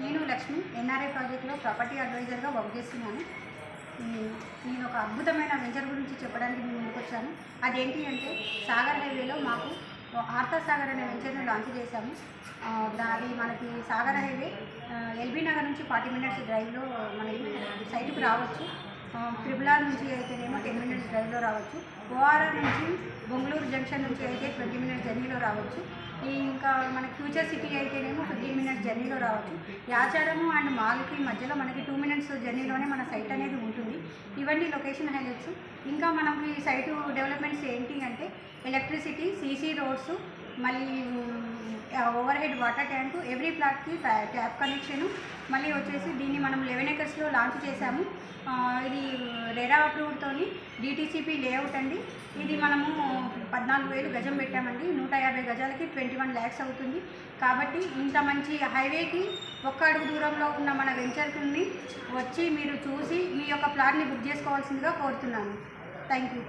నేను లక్ష్మి ఎన్ఆర్ఐ ప్రాజెక్ట్లో property అడ్వైజర్గా work చేస్తున్నాను. నేను ఒక అద్భుతమైన వెంచర్ గురించి చెప్పడానికి నేను ముందుకు వచ్చాను. అదేంటి అంటే సాగర్ హైవేలో మాకు ఆర్థర్ సాగర్ అనే వెంచర్ను లాంచ్ చేశాము. అది మనకి సాగర్ హైవే ఎల్బీ నగర్ నుంచి 40 మినిట్స్ డ్రైవ్లో మనకి సైట్కి రావచ్చు. త్రిబులార్ నుంచి అయితేనేమో 10 మినిట్స్ డ్రైవ్లో రావచ్చు. ఓఆర్ఆర్ నుంచి బొంగళూరు జంక్షన్ నుంచి అయితే 20 మినిట్స్ జర్నీలో రావచ్చు. ఇంకా మన ఫ్యూచర్ సిటీ అయితేనేమో 15 మినిట్స్ జర్నీలో రావచ్చు. యాచారము అండ్ మాల్కి మధ్యలో మనకి 2 మినిట్స్ జర్నీలోనే మన సైట్ అనేది ఉంటుంది. ఇవన్నీ లొకేషన్ హైలైట్స్. ఇంకా మనకి సైటు డెవలప్మెంట్స్ ఏంటి అంటే ఎలక్ట్రిసిటీ, సీసీ రోడ్స్, మళ్ళీ overhead water tank, every ప్లాట్కి ట్యాప్ కనెక్షను. మళ్ళీ వచ్చేసి దీన్ని మనం 11 ఎకర్స్లో లాంచ్ చేశాము. ఇది రెరా అప్రూవ్డ్తో డిటీసీపీ లేఅవుట్ అండి. ఇది మనము 14,000 గజం పెట్టామండి. 150 గజాలకి 21 lakhs అవుతుంది. కాబట్టి ఇంత మంచి హైవేకి ఒక్క అడుగు దూరంలో ఉన్న మన వెంచర్ని వచ్చి మీరు చూసి మీ యొక్క ప్లాట్ని బుక్ చేసుకోవాల్సిందిగా కోరుతున్నాను. Thank you.